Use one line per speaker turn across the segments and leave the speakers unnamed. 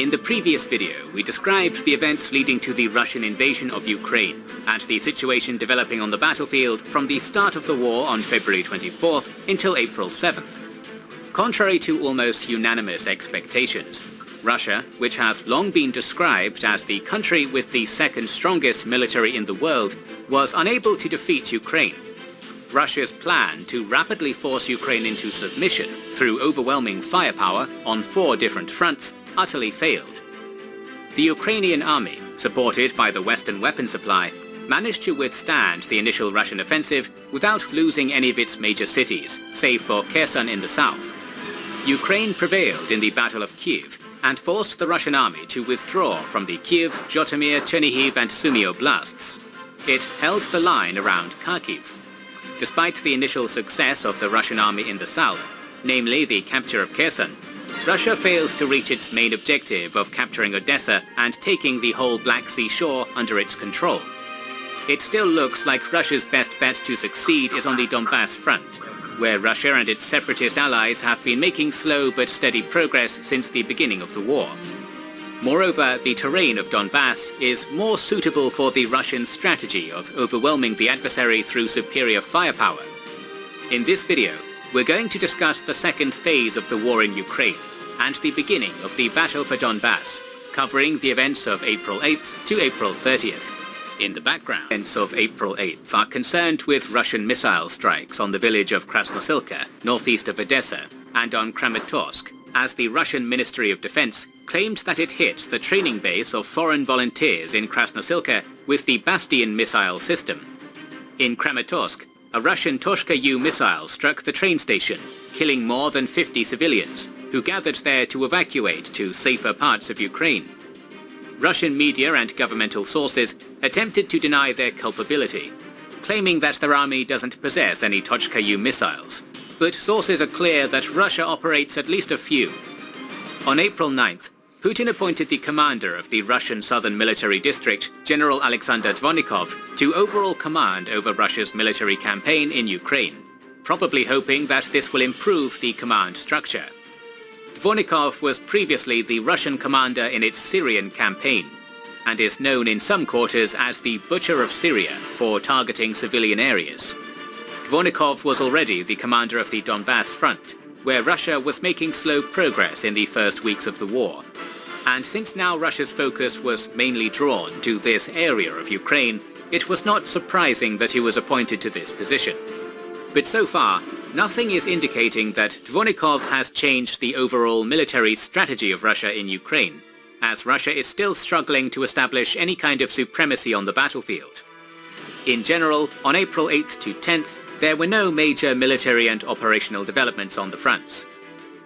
In the previous video, we described the events leading to the Russian invasion of Ukraine and the situation developing on the battlefield from the start of the war on February 24th until April 7th. Contrary to almost unanimous expectations, Russia, which has long been described as the country with the second strongest military in the world, was unable to defeat Ukraine. Russia's plan to rapidly force Ukraine into submission through overwhelming firepower on 4 different fronts utterly failed. The Ukrainian army, supported by the Western weapon supply, managed to withstand the initial Russian offensive without losing any of its major cities, save for Kherson in the south. Ukraine prevailed in the Battle of Kiev and forced the Russian army to withdraw from the Kiev, Zhytomyr, Chernihiv and Sumy oblasts. It held the line around Kharkiv. Despite the initial success of the Russian army in the south, namely the capture of Kherson, Russia failed to reach its main objective of capturing Odessa and taking the whole Black Sea shore under its control. It still looks like Russia's best bet to succeed is on the Donbass front, where Russia and its separatist allies have been making slow but steady progress since the beginning of the war. Moreover, the terrain of Donbass is more suitable for the Russian strategy of overwhelming the adversary through superior firepower. In this video, we're going to discuss the second phase of the war in Ukraine and the beginning of the Battle for Donbass, covering the events of April 8th to April 30th. In the background, events of April 8th are concerned with Russian missile strikes on the village of Krasnosilka, northeast of Odessa, and on Kramatorsk, as the Russian Ministry of Defense claimed that it hit the training base of foreign volunteers in Krasnosilka with the Bastion missile system. In Kramatorsk, a Russian Toshka-U missile struck the train station, killing more than 50 civilians, who gathered there to evacuate to safer parts of Ukraine. Russian media and governmental sources attempted to deny their culpability, claiming that their army doesn't possess any Toshka-U missiles. But sources are clear that Russia operates at least a few. On April 9th, Putin appointed the commander of the Russian Southern Military District, General Alexander Dvornikov, to overall command over Russia's military campaign in Ukraine, probably hoping that this will improve the command structure. Dvornikov was previously the Russian commander in its Syrian campaign, and is known in some quarters as the Butcher of Syria for targeting civilian areas. Dvornikov was already the commander of the Donbass front, where Russia was making slow progress in the first weeks of the war. And since now Russia's focus was mainly drawn to this area of Ukraine, it was not surprising that he was appointed to this position. But so far, nothing is indicating that Dvornikov has changed the overall military strategy of Russia in Ukraine, as Russia is still struggling to establish any kind of supremacy on the battlefield. In general, on April 8th to 10th, there were no major military and operational developments on the fronts.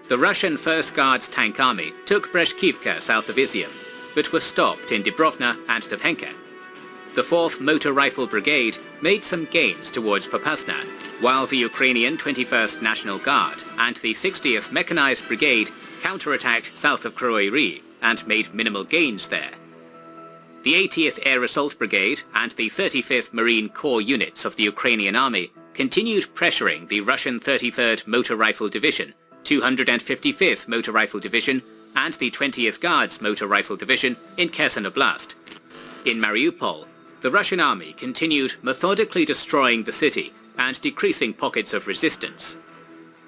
The Russian 1st Guards Tank Army took Breshkivka south of Izium, but was stopped in Dubrovna and Tavhenka. The 4th Motor Rifle Brigade made some gains towards Popasna, while the Ukrainian 21st National Guard and the 60th Mechanized Brigade counterattacked south of Kroy and made minimal gains there. The 80th Air Assault Brigade and the 35th Marine Corps units of the Ukrainian Army continued pressuring the Russian 33rd Motor Rifle Division, 255th Motor Rifle Division, and the 20th Guards Motor Rifle Division in Kherson Oblast. In Mariupol, the Russian army continued methodically destroying the city and decreasing pockets of resistance.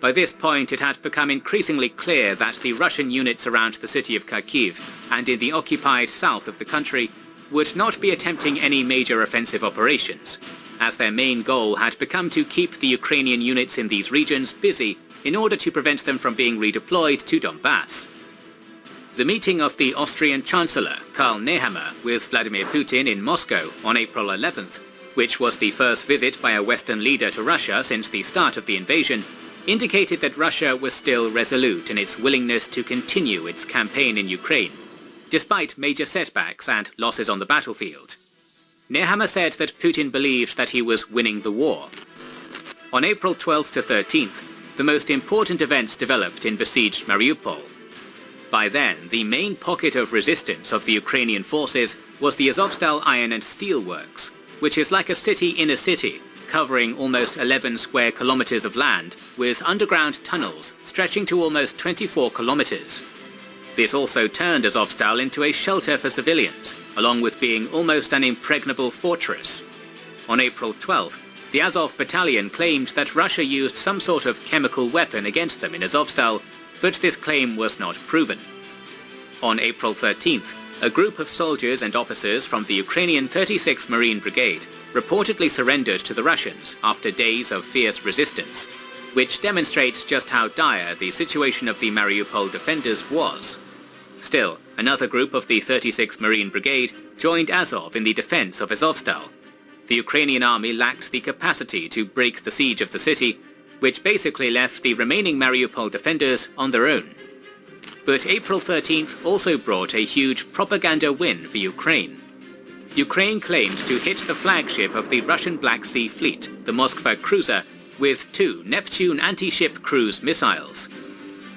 By this point, it had become increasingly clear that the Russian units around the city of Kharkiv and in the occupied south of the country would not be attempting any major offensive operations, as their main goal had become to keep the Ukrainian units in these regions busy in order to prevent them from being redeployed to Donbass. The meeting of the Austrian Chancellor Karl Nehammer with Vladimir Putin in Moscow on April 11th, which was the first visit by a Western leader to Russia since the start of the invasion, indicated that Russia was still resolute in its willingness to continue its campaign in Ukraine, despite major setbacks and losses on the battlefield. Nehammer said that Putin believed that he was winning the war. On April 12th to 13th, the most important events developed in besieged Mariupol. By then, the main pocket of resistance of the Ukrainian forces was the Azovstal Iron and Steel Works, which is like a city in a city, covering almost 11 square kilometers of land with underground tunnels stretching to almost 24 kilometers. This also turned Azovstal into a shelter for civilians, along with being almost an impregnable fortress. On April 12th, the Azov battalion claimed that Russia used some sort of chemical weapon against them in Azovstal, but this claim was not proven. On April 13th, a group of soldiers and officers from the Ukrainian 36th Marine Brigade reportedly surrendered to the Russians after days of fierce resistance, which demonstrates just how dire the situation of the Mariupol defenders was. Still, another group of the 36th Marine Brigade joined Azov in the defense of Azovstal. The Ukrainian army lacked the capacity to break the siege of the city, which basically left the remaining Mariupol defenders on their own. But April 13th also brought a huge propaganda win for Ukraine. Ukraine claimed to hit the flagship of the Russian Black Sea Fleet, the Moskva cruiser, with 2 Neptune anti-ship cruise missiles.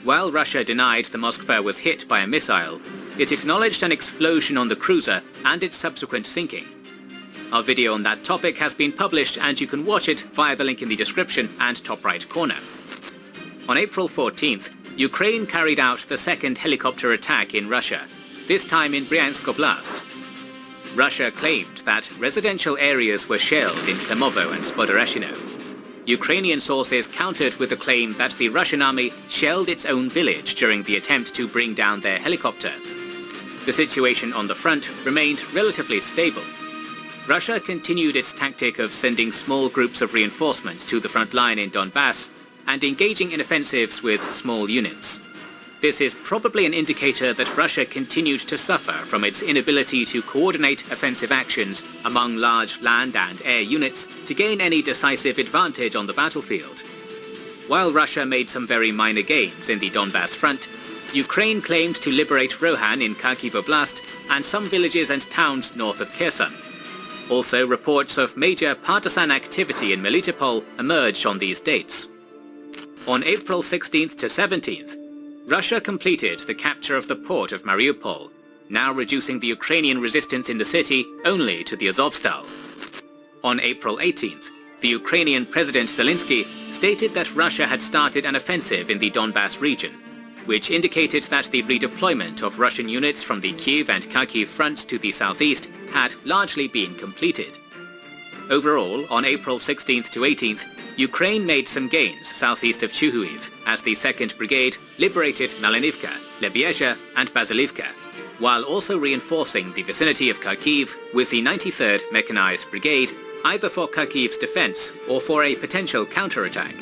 While Russia denied the Moskva was hit by a missile, it acknowledged an explosion on the cruiser and its subsequent sinking. Our video on that topic has been published and you can watch it via the link in the description and top right corner. On April 14th, Ukraine carried out the second helicopter attack in Russia, this time in Bryansk Oblast. Russia claimed that residential areas were shelled in Klemovo and Spodoreshino. Ukrainian sources countered with the claim that the Russian army shelled its own village during the attempt to bring down their helicopter. The situation on the front remained relatively stable. Russia continued its tactic of sending small groups of reinforcements to the front line in Donbass and engaging in offensives with small units. This is probably an indicator that Russia continued to suffer from its inability to coordinate offensive actions among large land and air units to gain any decisive advantage on the battlefield. While Russia made some very minor gains in the Donbass front, Ukraine claimed to liberate Rohan in Kharkiv Oblast and some villages and towns north of Kherson. Also, reports of major partisan activity in Melitopol emerged on these dates. On April 16th to 17th, Russia completed the capture of the port of Mariupol, now reducing the Ukrainian resistance in the city only to the Azovstal. On April 18th, the Ukrainian President Zelensky stated that Russia had started an offensive in the Donbass region, which indicated that the redeployment of Russian units from the Kyiv and Kharkiv fronts to the southeast had largely been completed. Overall, on April 16th to 18th, Ukraine made some gains southeast of Chuhuiv as the 2nd Brigade liberated Malinivka, Lebiezha and Basilivka, while also reinforcing the vicinity of Kharkiv with the 93rd Mechanized Brigade, either for Kharkiv's defense or for a potential counterattack.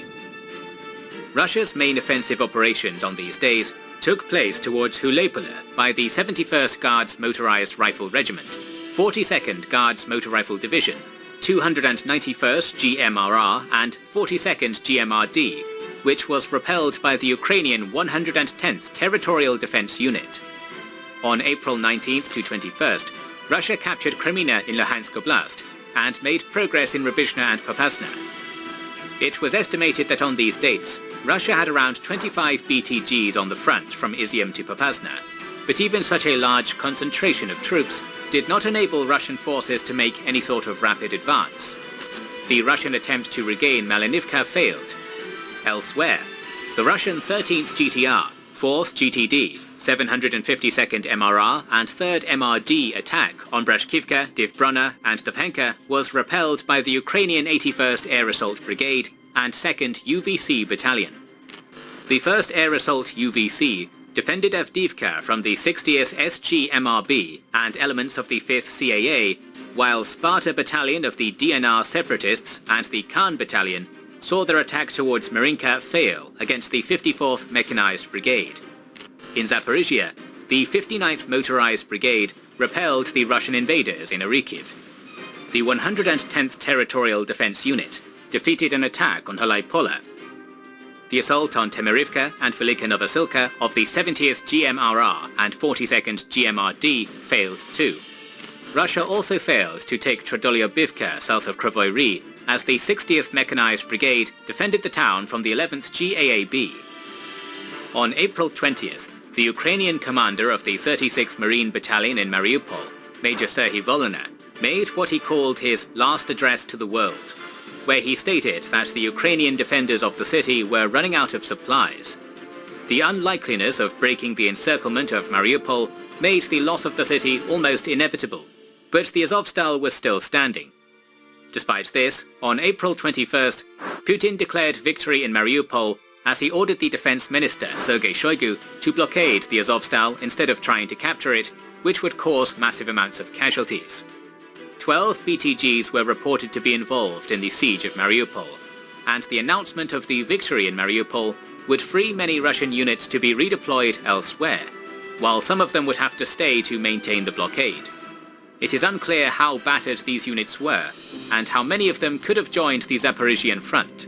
Russia's main offensive operations on these days took place towards Hulepole by the 71st Guards Motorized Rifle Regiment, 42nd Guards Motor Rifle Division, 291st GMRR and 42nd GMRD, which was repelled by the Ukrainian 110th Territorial Defense Unit. On April 19th to 21st, Russia captured Kremina in Luhansk Oblast and made progress in Rubizhne and Popasna. It was estimated that on these dates, Russia had around 25 BTGs on the front from Izium to Popasna, but even such a large concentration of troops did not enable Russian forces to make any sort of rapid advance. The Russian attempt to regain Malinivka failed. Elsewhere, the Russian 13th GTR, 4th GTD, 752nd MRR and 3rd MRD attack on Brashkivka, Divbrona and Dovhenka was repelled by the Ukrainian 81st Air Assault Brigade and 2nd UVC Battalion. The 1st Air Assault UVC defended Avdiivka from the 60th SG-MRB and elements of the 5th CAA, while Sparta Battalion of the DNR Separatists and the Khan Battalion saw their attack towards Marinka fail against the 54th Mechanized Brigade. In Zaporizhia, the 59th Motorized Brigade repelled the Russian invaders in Orikiv. The 110th Territorial Defense Unit defeated an attack on Halaypola. The assault on Temirivka and Velika Novosilka of the 70th GMRR and 42nd GMRD failed too. Russia also failed to take Tradolyobivka south of Kryvyi Rih as the 60th Mechanized Brigade defended the town from the 11th GAAB. On April 20th, the Ukrainian commander of the 36th Marine Battalion in Mariupol, Major Serhiy Volhyna, made what he called his last address to the world, where he stated that the Ukrainian defenders of the city were running out of supplies. The unlikeliness of breaking the encirclement of Mariupol made the loss of the city almost inevitable, but the Azovstal was still standing. Despite this, on April 21st, Putin declared victory in Mariupol as he ordered the defense minister, Sergei Shoigu, to blockade the Azovstal instead of trying to capture it, which would cause massive amounts of casualties. 12 BTGs were reported to be involved in the siege of Mariupol, and the announcement of the victory in Mariupol would free many Russian units to be redeployed elsewhere, while some of them would have to stay to maintain the blockade. It is unclear how battered these units were, and how many of them could have joined the Zaporizhian front.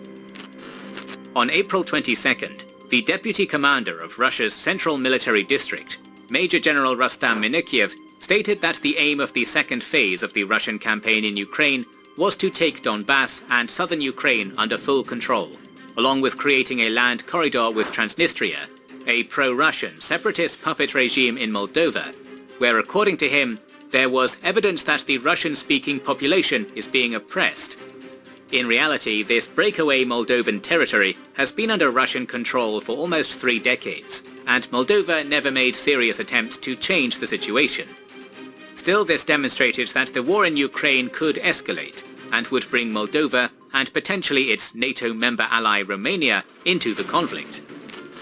On April 22nd, the deputy commander of Russia's Central Military District, Major General Rustam Minikiev, stated that the aim of the second phase of the Russian campaign in Ukraine was to take Donbass and southern Ukraine under full control, along with creating a land corridor with Transnistria, a pro-Russian separatist puppet regime in Moldova, where according to him, there was evidence that the Russian-speaking population is being oppressed. In reality, this breakaway Moldovan territory has been under Russian control for almost 3 decades, and Moldova never made serious attempts to change the situation. Still, this demonstrated that the war in Ukraine could escalate, and would bring Moldova, and potentially its NATO member ally Romania, into the conflict.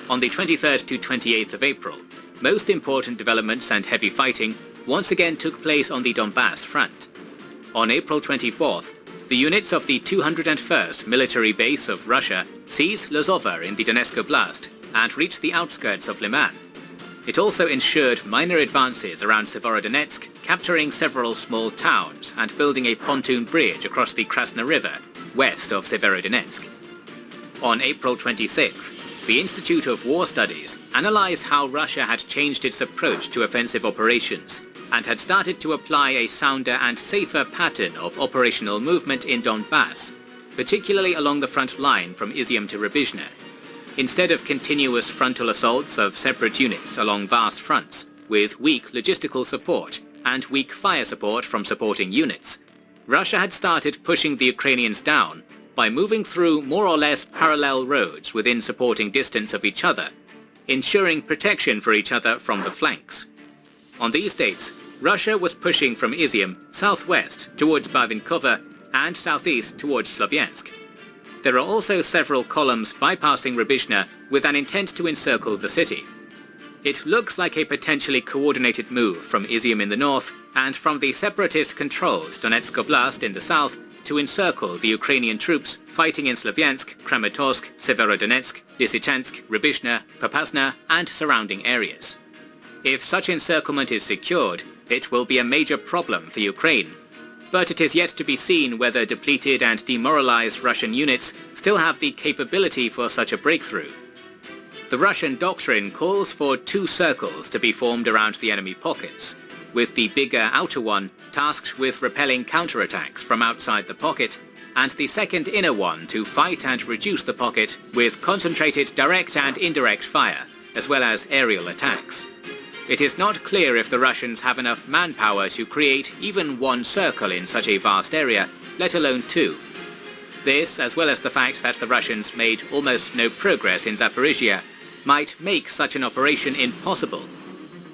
On the 23rd to 28th of April, most important developments and heavy fighting once again took place on the Donbass front. On April 24th, the units of the 201st Military Base of Russia seized Lozova in the Donetsk Oblast and reached the outskirts of Liman. It also ensured minor advances around Severodonetsk, capturing several small towns and building a pontoon bridge across the Krasna River, west of Severodonetsk. On April 26th, the Institute of War Studies analyzed how Russia had changed its approach to offensive operations and had started to apply a sounder and safer pattern of operational movement in Donbass, particularly along the front line from Izium to Rubizhne. Instead of continuous frontal assaults of separate units along vast fronts, with weak logistical support and weak fire support from supporting units, Russia had started pushing the Ukrainians down by moving through more or less parallel roads within supporting distance of each other, ensuring protection for each other from the flanks. On these dates, Russia was pushing from Izium southwest towards Bavinkovo and southeast towards Slovyansk. There are also several columns bypassing Rubizhne with an intent to encircle the city. It looks like a potentially coordinated move from Izium in the north and from the separatist-controlled Donetsk Oblast in the south to encircle the Ukrainian troops fighting in Slovyansk, Kramatorsk, Severodonetsk, Lysychansk, Rubizhne, Popasna, and surrounding areas. If such encirclement is secured, it will be a major problem for Ukraine. But it is yet to be seen whether depleted and demoralized Russian units still have the capability for such a breakthrough. The Russian doctrine calls for 2 circles to be formed around the enemy pockets, with the bigger outer one tasked with repelling counterattacks from outside the pocket, and the second inner one to fight and reduce the pocket with concentrated direct and indirect fire, as well as aerial attacks. It is not clear if the Russians have enough manpower to create even 1 circle in such a vast area, let alone 2. This, as well as the fact that the Russians made almost no progress in Zaporizhia, might make such an operation impossible.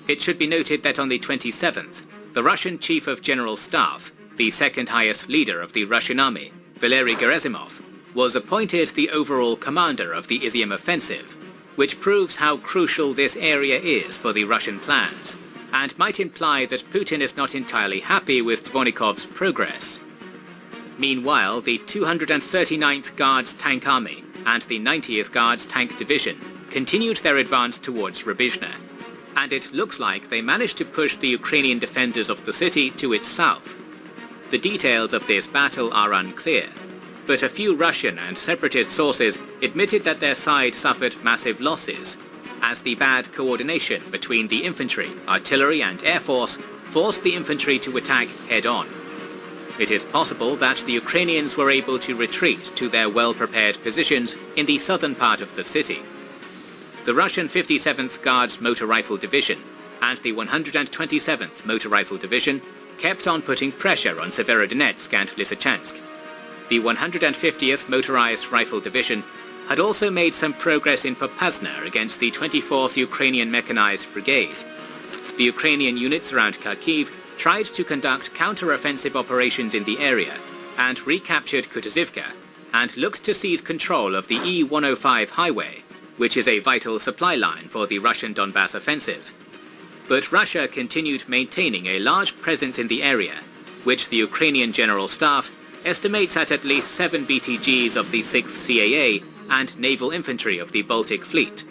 It should be noted that on the 27th, the Russian Chief of General Staff, the second highest leader of the Russian army, Valery Gerasimov, was appointed the overall commander of the Izium offensive, which proves how crucial this area is for the Russian plans, and might imply that Putin is not entirely happy with Dvornikov's progress. Meanwhile, the 239th Guards Tank Army and the 90th Guards Tank Division continued their advance towards Rubizhne, and it looks like they managed to push the Ukrainian defenders of the city to its south. The details of this battle are unclear, but a few Russian and separatist sources admitted that their side suffered massive losses, as the bad coordination between the infantry, artillery and air force forced the infantry to attack head-on. It is possible that the Ukrainians were able to retreat to their well-prepared positions in the southern part of the city. The Russian 57th Guards Motor Rifle Division and the 127th Motor Rifle Division kept on putting pressure on Severodonetsk and Lysychansk. The 150th Motorized Rifle Division had also made some progress in Popasna against the 24th Ukrainian Mechanized Brigade. The Ukrainian units around Kharkiv tried to conduct counter-offensive operations in the area and recaptured Kutuzivka, and looked to seize control of the E-105 highway, which is a vital supply line for the Russian Donbass offensive. But Russia continued maintaining a large presence in the area, which the Ukrainian General Staff estimates at least 7 BTGs of the 6th CAA and naval infantry of the Baltic Fleet.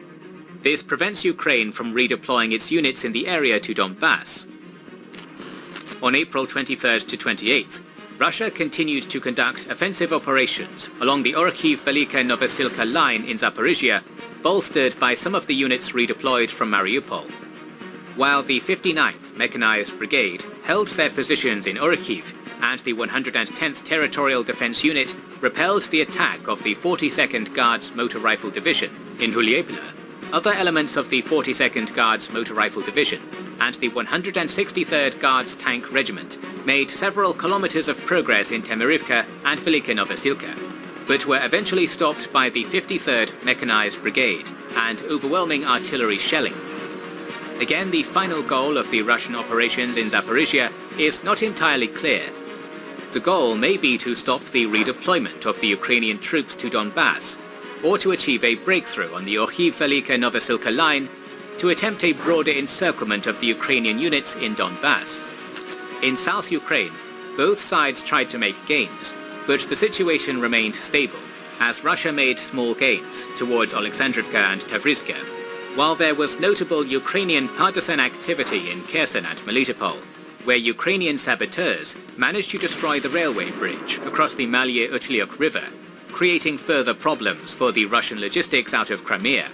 This prevents Ukraine from redeploying its units in the area to Donbass. On April 23rd to 28th, Russia continued to conduct offensive operations along the Orkhiv-Velika-Novosilka line in Zaporizhia, bolstered by some of the units redeployed from Mariupol. While the 59th Mechanized Brigade held their positions in Orkhiv, and the 110th Territorial Defense Unit repelled the attack of the 42nd Guards Motor Rifle Division in Huliepila, other elements of the 42nd Guards Motor Rifle Division and the 163rd Guards Tank Regiment made several kilometers of progress in Temirivka and Velika Novosilka, but were eventually stopped by the 53rd Mechanized Brigade and overwhelming artillery shelling. Again, the final goal of the Russian operations in Zaporizhia is not entirely clear. The goal may be to stop the redeployment of the Ukrainian troops to Donbass, or to achieve a breakthrough on the Orkhiv-Velika-Novosilka line to attempt a broader encirclement of the Ukrainian units in Donbass. In South Ukraine, both sides tried to make gains, but the situation remained stable, as Russia made small gains towards Alexandrivka and Tavrizhka, while there was notable Ukrainian partisan activity in Kherson and Melitopol, where Ukrainian saboteurs managed to destroy the railway bridge across the Malye-Utliok River, creating further problems for the Russian logistics out of Crimea.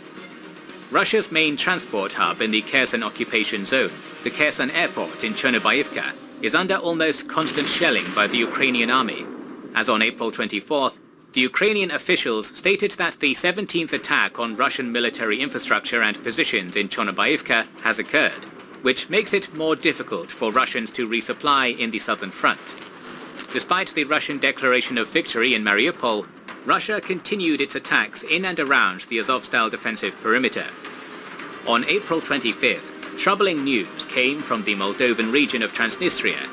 Russia's main transport hub in the Kherson occupation zone, the Kherson airport in Chernobyivka, is under almost constant shelling by the Ukrainian army, as on April 24th, the Ukrainian officials stated that the 17th attack on Russian military infrastructure and positions in Chernobyivka has occurred, which makes it more difficult for Russians to resupply in the southern front. Despite the Russian declaration of victory in Mariupol, Russia continued its attacks in and around the Azovstal defensive perimeter. On April 25th, troubling news came from the Moldovan region of Transnistria.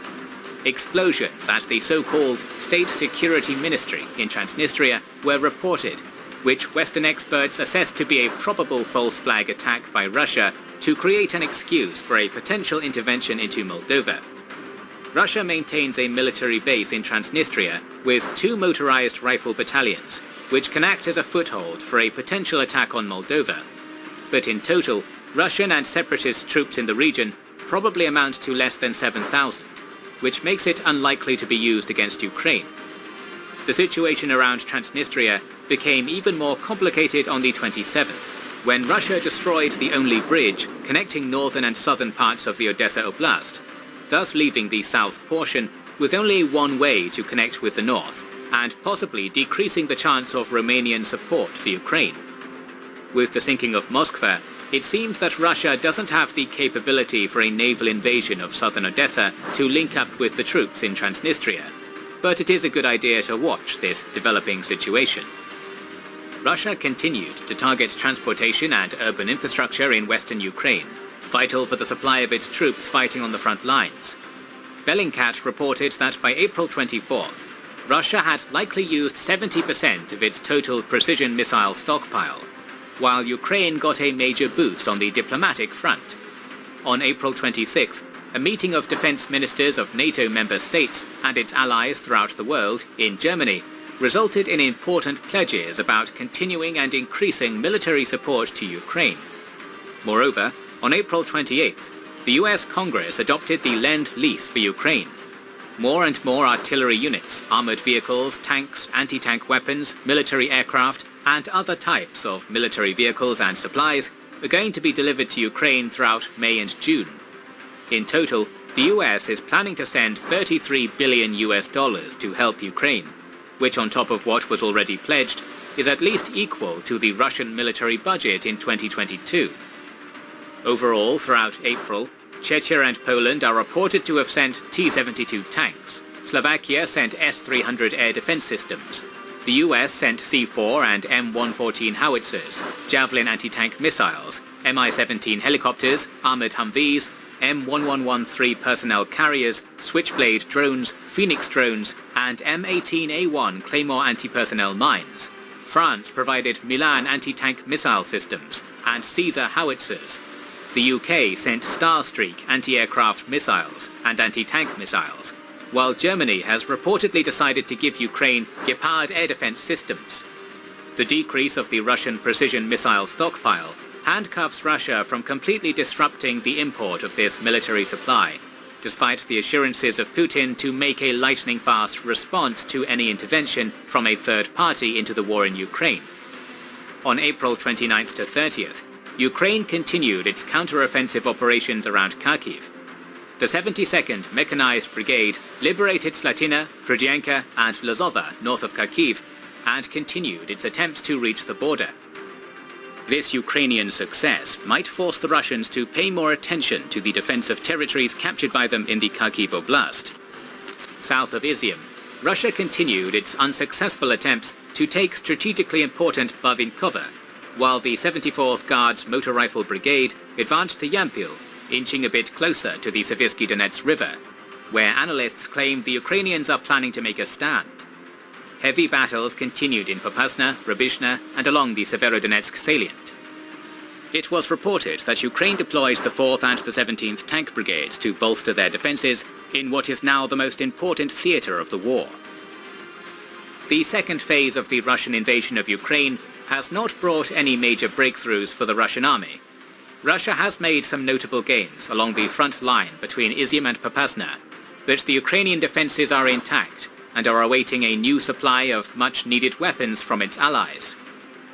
Explosions at the so-called State Security Ministry in Transnistria were reported, which Western experts assessed to be a probable false flag attack by Russia to create an excuse for a potential intervention into Moldova. Russia maintains a military base in Transnistria with 2 motorized rifle battalions, which can act as a foothold for a potential attack on Moldova. But in total, Russian and separatist troops in the region probably amount to less than 7,000, which makes it unlikely to be used against Ukraine. The situation around Transnistria became even more complicated on the 27th, when Russia destroyed the only bridge connecting northern and southern parts of the Odessa Oblast, thus leaving the south portion with only one way to connect with the north, and possibly decreasing the chance of Romanian support for Ukraine. With the sinking of Moskva, it seems that Russia doesn't have the capability for a naval invasion of southern Odessa to link up with the troops in Transnistria, but it is a good idea to watch this developing situation. Russia continued to target transportation and urban infrastructure in western Ukraine, vital for the supply of its troops fighting on the front lines. Bellingcat reported that by April 24th, Russia had likely used 70% of its total precision missile stockpile, while Ukraine got a major boost on the diplomatic front. On April 26th, a meeting of defense ministers of NATO member states and its allies throughout the world in Germany resulted in important pledges about continuing and increasing military support to Ukraine. Moreover, on April 28th, the US Congress adopted the Lend-Lease for Ukraine. More and more artillery units, armored vehicles, tanks, anti-tank weapons, military aircraft, and other types of military vehicles and supplies are going to be delivered to Ukraine throughout May and June. In total, the US is planning to send $33 billion to help Ukraine, which on top of what was already pledged, is at least equal to the Russian military budget in 2022. Overall, throughout April, Czechia and Poland are reported to have sent T-72 tanks. Slovakia sent S-300 air defense systems. The US sent C-4 and M114 howitzers, Javelin anti-tank missiles, Mi-17 helicopters, armored Humvees, M1113 personnel carriers, Switchblade drones, Phoenix drones, and M18A1 Claymore anti-personnel mines. France provided Milan anti-tank missile systems and Caesar howitzers. The UK sent Starstreak anti-aircraft missiles and anti-tank missiles, while Germany has reportedly decided to give Ukraine Gepard air defense systems. The decrease of the Russian precision missile stockpile handcuffs Russia from completely disrupting the import of this military supply, despite the assurances of Putin to make a lightning-fast response to any intervention from a third party into the war in Ukraine. On April 29th to 30th, Ukraine continued its counter-offensive operations around Kharkiv. The 72nd Mechanized Brigade liberated Slatina, Prudianka and Lazova north of Kharkiv and continued its attempts to reach the border. This Ukrainian success might force the Russians to pay more attention to the defense of territories captured by them in the Kharkiv Oblast. South of Izium, Russia continued its unsuccessful attempts to take strategically important Bavinkova, while the 74th Guards Motor Rifle Brigade advanced to Yampil, inching a bit closer to the Seversky Donets River, where analysts claim the Ukrainians are planning to make a stand. Heavy battles continued in Popasna, Rubishna, and along the Severodonetsk salient. It was reported that Ukraine deployed the 4th and the 17th Tank Brigades to bolster their defenses in what is now the most important theater of the war. The second phase of the Russian invasion of Ukraine has not brought any major breakthroughs for the Russian army. Russia has made some notable gains along the front line between Izium and Popasna, but the Ukrainian defenses are intact and are awaiting a new supply of much-needed weapons from its allies.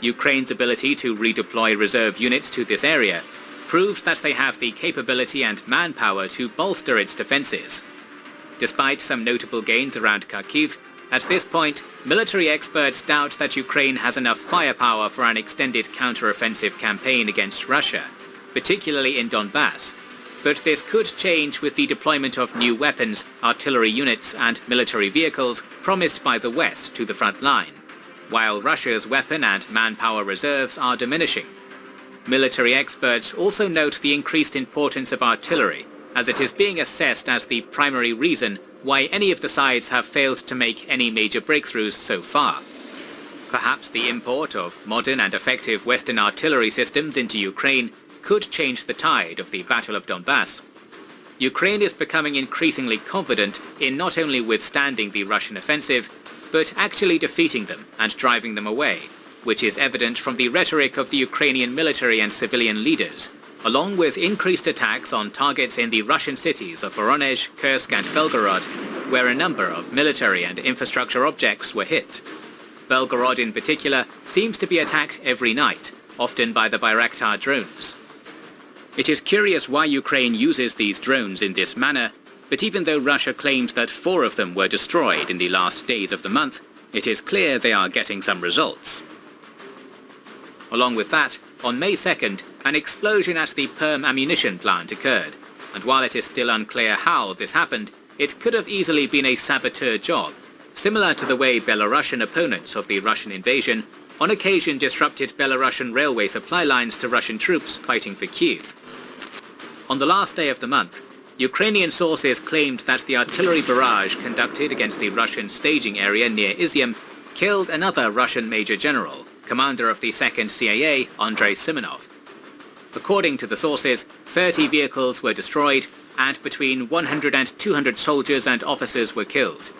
Ukraine's ability to redeploy reserve units to this area proves that they have the capability and manpower to bolster its defenses. Despite some notable gains around Kharkiv, at this point, military experts doubt that Ukraine has enough firepower for an extended counter-offensive campaign against Russia, particularly in Donbass. But this could change with the deployment of new weapons, artillery units and military vehicles promised by the West to the front line, while Russia's weapon and manpower reserves are diminishing. Military experts also note the increased importance of artillery, as it is being assessed as the primary reason why any of the sides have failed to make any major breakthroughs so far. Perhaps the import of modern and effective Western artillery systems into Ukraine could change the tide of the Battle of Donbass. Ukraine is becoming increasingly confident in not only withstanding the Russian offensive, but actually defeating them and driving them away, which is evident from the rhetoric of the Ukrainian military and civilian leaders, along with increased attacks on targets in the Russian cities of Voronezh, Kursk and Belgorod, where a number of military and infrastructure objects were hit. Belgorod in particular seems to be attacked every night, often by the Bayraktar drones. It is curious why Ukraine uses these drones in this manner, but even though Russia claimed that 4 of them were destroyed in the last days of the month, it is clear they are getting some results. Along with that, on May 2nd, an explosion at the Perm ammunition plant occurred, and while it is still unclear how this happened, it could have easily been a saboteur job, similar to the way Belarusian opponents of the Russian invasion on occasion disrupted Belarusian railway supply lines to Russian troops fighting for Kyiv. On the last day of the month, Ukrainian sources claimed that the artillery barrage conducted against the Russian staging area near Izium killed another Russian major general, commander of the 2nd CAA, Andrei Simonov. According to the sources, 30 vehicles were destroyed and between 100 and 200 soldiers and officers were killed.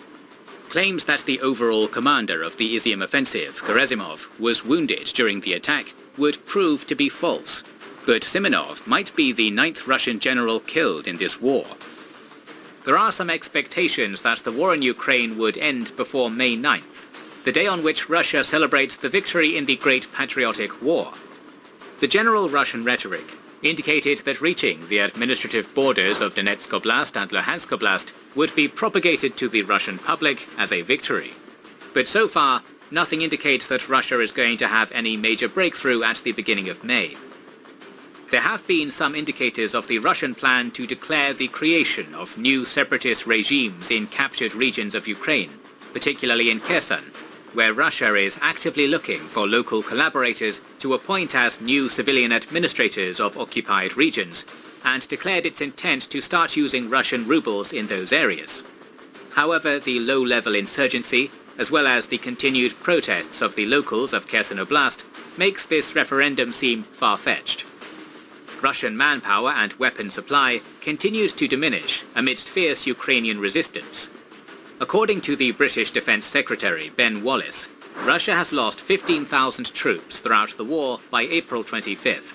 Claims that the overall commander of the Izium offensive, Gerasimov, was wounded during the attack would prove to be false, but Simonov might be the 9th Russian general killed in this war. There are some expectations that the war in Ukraine would end before May 9th, the day on which Russia celebrates the victory in the Great Patriotic War. The general Russian rhetoric indicated that reaching the administrative borders of Donetsk Oblast and Luhansk Oblast would be propagated to the Russian public as a victory. But so far, nothing indicates that Russia is going to have any major breakthrough at the beginning of May. There have been some indicators of the Russian plan to declare the creation of new separatist regimes in captured regions of Ukraine, particularly in Kherson, where Russia is actively looking for local collaborators to appoint as new civilian administrators of occupied regions, and declared its intent to start using Russian rubles in those areas. However, the low-level insurgency, as well as the continued protests of the locals of Kherson Oblast, makes this referendum seem far-fetched. Russian manpower and weapon supply continues to diminish amidst fierce Ukrainian resistance. According to the British Defence Secretary Ben Wallace, Russia has lost 15,000 troops throughout the war by April 25th.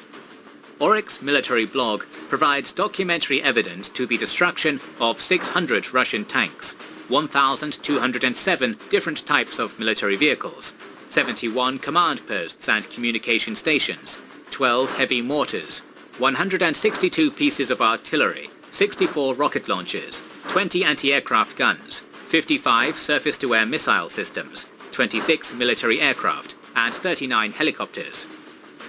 Oryx military blog provides documentary evidence to the destruction of 600 Russian tanks, 1,207 different types of military vehicles, 71 command posts and communication stations, 12 heavy mortars, 162 pieces of artillery, 64 rocket launchers, 20 anti-aircraft guns, 55 surface-to-air missile systems, 26 military aircraft, and 39 helicopters.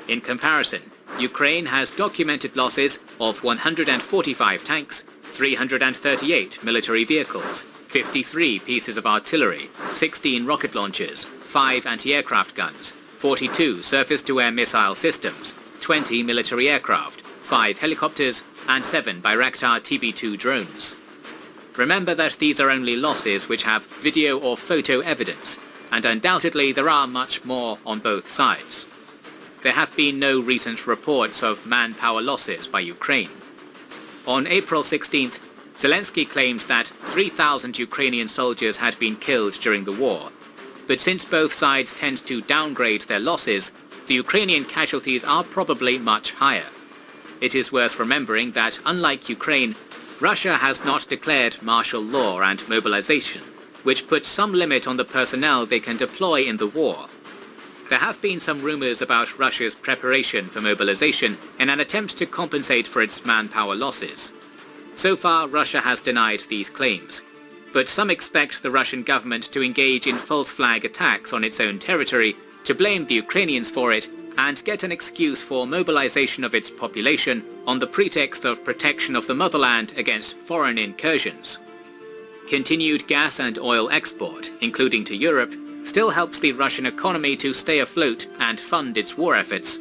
In comparison, Ukraine has documented losses of 145 tanks, 338 military vehicles, 53 pieces of artillery, 16 rocket launchers, 5 anti-aircraft guns, 42 surface-to-air missile systems, 20 military aircraft, 5 helicopters, and 7 Bayraktar TB2 drones. Remember that these are only losses which have video or photo evidence, and undoubtedly there are much more on both sides. There have been no recent reports of manpower losses by Ukraine. On April 16th, Zelensky claimed that 3,000 Ukrainian soldiers had been killed during the war. But since both sides tend to downgrade their losses, the Ukrainian casualties are probably much higher. It is worth remembering that, unlike Ukraine, Russia has not declared martial law and mobilization, which puts some limit on the personnel they can deploy in the war. There have been some rumors about Russia's preparation for mobilization in an attempt to compensate for its manpower losses. So far, Russia has denied these claims, but some expect the Russian government to engage in false flag attacks on its own territory, to blame the Ukrainians for it, and get an excuse for mobilization of its population on the pretext of protection of the motherland against foreign incursions. Continued gas and oil export, including to Europe, still helps the Russian economy to stay afloat and fund its war efforts.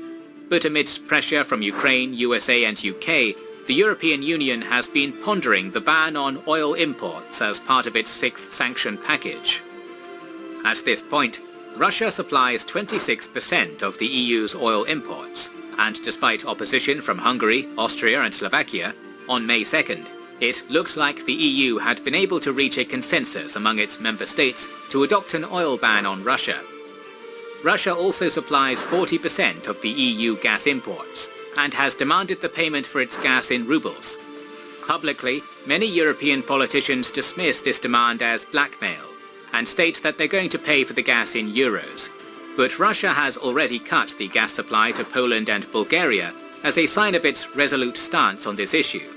But amidst pressure from Ukraine, USA and UK, the European Union has been pondering the ban on oil imports as part of its 6th sanction package. At this point, Russia supplies 26% of the EU's oil imports, and despite opposition from Hungary, Austria and Slovakia, on May 2nd, it looked like the EU had been able to reach a consensus among its member states to adopt an oil ban on Russia. Russia also supplies 40% of the EU gas imports, and has demanded the payment for its gas in rubles. Publicly, many European politicians dismiss this demand as blackmail, and state that they're going to pay for the gas in euros. But Russia has already cut the gas supply to Poland and Bulgaria as a sign of its resolute stance on this issue.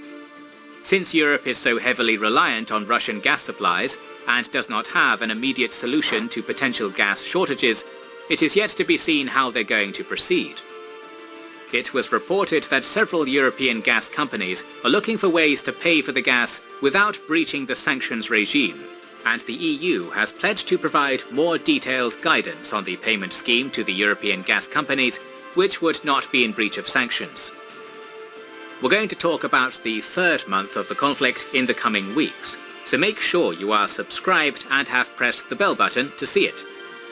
Since Europe is so heavily reliant on Russian gas supplies and does not have an immediate solution to potential gas shortages, it is yet to be seen how they're going to proceed. It was reported that several European gas companies are looking for ways to pay for the gas without breaching the sanctions regime, and the EU has pledged to provide more detailed guidance on the payment scheme to the European gas companies, which would not be in breach of sanctions. We're going to talk about the 3rd month of the conflict in the coming weeks, so make sure you are subscribed and have pressed the bell button to see it.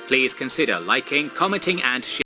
Please consider liking, commenting and sharing.